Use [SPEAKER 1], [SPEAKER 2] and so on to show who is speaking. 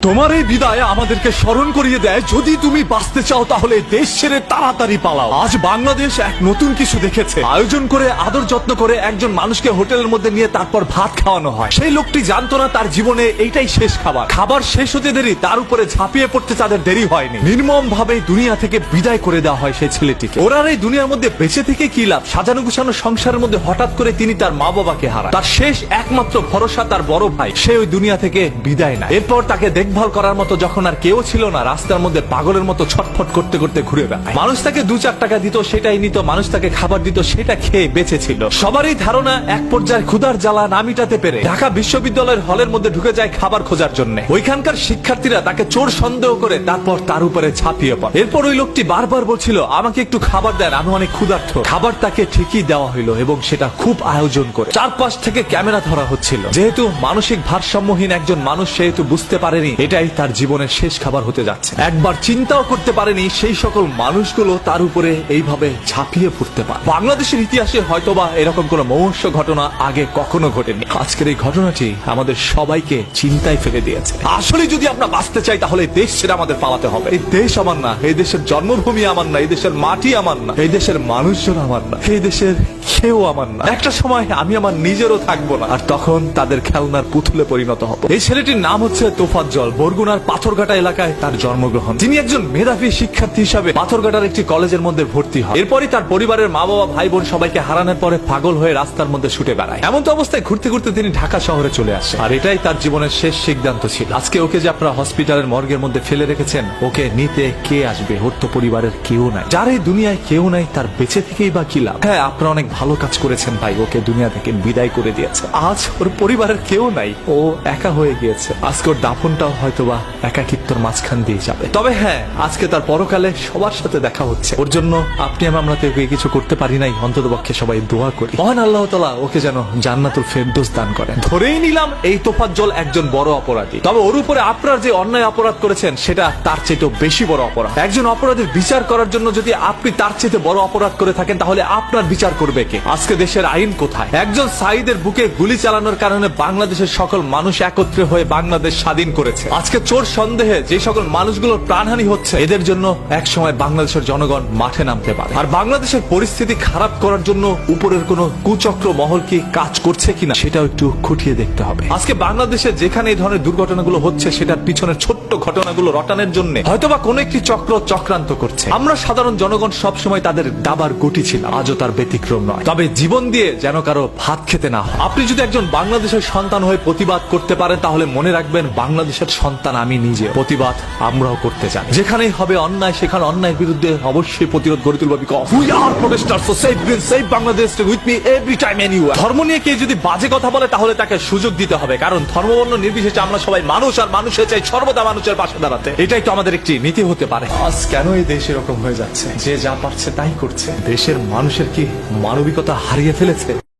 [SPEAKER 1] তোমার এই বিদায় আমাদেরকে স্মরণ করিয়ে দেয়, যদি তুমি বাঁচতে চাও তাহলে দেশ ছেড়ে তাড়াতাড়ি পালাও। আজ বাংলাদেশ এক নতুন কিছু দেখেছে। আয়োজন করে আদর যত্ন করে একজন মানুষকে হোটেলের মধ্যে নিয়ে তারপর ভাত খাওয়ানো হয়। সেই লোকটি জানতো না তার জীবনে এইটাই শেষ খাবার। খাবার শেষ হতে দেরি, তার উপরে ঝাঁপিয়ে পড়তে তাদের দেরি হয়নি। নির্মম ভাবে দুনিয়া থেকে বিদায় করে দেওয়া হয় সেই ছেলেটিকে। ওরা এই দুনিয়ার মধ্যে বেঁচে থেকে কি লাভ? সাজানো গুছানো সংসারের মধ্যে হঠাৎ করে তিনি তার মা বাবাকে হারান। তার শেষ একমাত্র ভরসা তার বড় ভাই, সে ওই দুনিয়া থেকে বিদায় নেয়। এরপর তাকে দেখভাল করার মতো যখন আর কেউ ছিল না, রাস্তার মধ্যে পাগলের মতো ছটফট করতে করতে ঘুরে বেড়ায়। মানুষ তাকে 2-4 টাকা দিত, সেটাই নিত। মানুষ তাকে খাবার দিত, সেটা খেয়ে বেঁচে ছিল। সবারই ধারণা এক পর্যায়ে ক্ষুধার জ্বালা না মিটাতে পেরে ঢাকা বিশ্ববিদ্যালয়ের হলের মধ্যে ঢুকে যায় খাবার খোঁজার জন্য। ওইখানকার শিক্ষার্থীরা তাকে চোর সন্দেহ করে তারপর তার উপরে ঝাঁপিয়ে পড়ে। এরপর ওই লোকটি বারবার বলছিল, আমাকে একটু খাবার দেন, আমি অনেক ক্ষুধার্ত। খাবার তাকে ঠিকই দেওয়া হইলো এবং সেটা খুব আয়োজন করে। চারপাশ থেকে ক্যামেরা ধরা হচ্ছিল। যেহেতু মানসিক ভারসাম্যহীন একজন মানুষ, সেহেতু বুঝতে পারেনি এটাই তার জীবনের শেষ খাবার হতে যাচ্ছে। একবার চিন্তাও করতে পারেনি সেই সকল মানুষগুলো তার উপরে এইভাবে ঝাঁপিয়ে পড়তে পারে। বাংলাদেশের ইতিহাসে হয়তোবা এরকম কোন মহর্ষ ঘটনা আগে কখনো ঘটেনি। আজকের এই ঘটনাটি আমাদের সবাইকে চিন্তায় ফেলে দিয়েছে। আসলে যদি আমরা বাঁচতে চাই তাহলে দেশ ছেড়ে আমাদের পালাতে হবে। এই দেশ আমার না, এই দেশের জন্মভূমি আমার না, এই দেশের মাটি আমার না, এই দেশের মানুষজন আমার না, এই দেশের কেউ আমার না। একটা সময় আমি আমার নিজেরও থাকবো না, আর তখন তাদের খেলনার পুতুলে পরিণত হব। এই ছেলেটির নাম হচ্ছে তোফাজ্জল। বরগুনার পাথরঘাটা এলাকায় তার জন্মগ্রহণ। তিনি একজন মেধাবী শিক্ষার্থী হিসাবে পাথরঘাটার একটি কলেজের মধ্যে ভর্তি হয়। এরপরই তার পরিবারের মা বাবা ভাই বোন সবাইকে হারানোর পরে পাগল হয়ে রাস্তার মধ্যে ছুটে বেড়ায়। এমন তো অবস্থায় ঘুরতে ঘুরতে তিনি ঢাকা শহরে চলে আসে, আর এটাই তার জীবনের শেষ সিদ্ধান্ত ছিল। আজকে ওকে যে আপনারা হসপিটালের মর্গের মধ্যে ফেলে রেখেছেন, ওকে নিতে কে আসবে? ওর তো পরিবারের কেউ নাই। যার এই দুনিয়ায় কেউ নাই, তার বেঁচে থেকেই বা কি লাভ? হ্যাঁ, আপনারা অনেক ভালো কাজ করেছেন ভাই, ওকে দুনিয়া থেকে বিদায় করে দিয়েছে। আজ ওর পরিবারের কেউ নাই, ও একা হয়ে গিয়েছে। আজকে ওর দাফনটাও হয়তোবা একাকিত্বর মাঝখান দিয়ে যাবে। তবে হ্যাঁ, আজকে তার পরকালে সবার সাথে দেখা হচ্ছে। ওর জন্য আপনি আমরা তো কিছু করতে পারি নাই, অন্ততপক্ষে সবাই দোয়া করি মহান আল্লাহ তাআলা ওকে যেন জান্নাতুল ফেরদৌস দান করেন। ধরেই নিলাম এই তোফাজ্জল একজন বড় অপরাধী, তবে ওর উপরে আপনার যে অন্যায় অপরাধ করেছেন সেটা তার চেয়েও বেশি বড় অপরাধ। একজন অপরাধীর বিচার করার জন্য যদি আপনি তার চেয়ে বড় অপরাধ করে থাকেন, তাহলে আপনার বিচার করবে কে? আজকে দেশের আইন কোথায়? একজন সাঈদের বুকে গুলি চালানোর কারণে বাংলাদেশের সকল মানুষ একত্রে হয়ে বাংলাদেশ স্বাধীন করেছে। আজকে চোর সন্দেহে যে সকল মানুষগুলোর প্রাণহানি হচ্ছে, এদের জন্য এক সময় বাংলাদেশের জনগণ মাঠে নামতে পারে। আর বাংলাদেশের পরিস্থিতি খারাপ করার জন্য উপরের কোন কুচক্র মহল কি কাজ করছে কিনা সেটাও একটু খুঁটিয়ে দেখতে হবে। আজকে বাংলাদেশে যেখানে এই ধরনের দুর্ঘটনাগুলো হচ্ছে, সেটার পিছনে ছোট্ট ঘটনাগুলো রটানোর জন্য হয়তোবা কোন একটি চক্র চক্রান্ত করছে। আমরা সাধারণ জনগণ সবসময় তাদের দাবার গুটি ছিল, আজও তার ব্যতিক্রম নয়। তবে জীবন দিয়ে যেন কারো ভাত খেতে না হয়। আপনি যদি একজন বাংলাদেশের সন্তান হয়ে প্রতিবাদ করতে পারেন, তাহলে মনে রাখবেন বাংলাদেশের সন্তান আমি নিজে। প্রতিবাদ আমরাও করতে চাই। যেখানেই হবে অন্যায়, সেখানে অন্যায়ের বিরুদ্ধে অবশ্যই প্রতিরোধ গড়ে তুলব। Because we are protesters, so save green, save Bangladesh, with me every time anywhere. ধর্ম নিয়ে কেউ যদি বাজে কথা বলে, তাহলে তাকে সুযোগ দিতে হবে, কারণ ধর্মবর্ণ নির্বিশেষে আমরা সবাই মানুষ, আর মানুষের চাই সর্বদা মানুষের পাশে দাঁড়াতে। এটাই তো আমাদের একটি নীতি হতে পারে। আজ কেন এই দেশ এরকম হয়ে যাচ্ছে? যে যা পারছে তাই করছে। দেশের মানুষের কি মানবিকতা হারিয়ে ফেলেছে?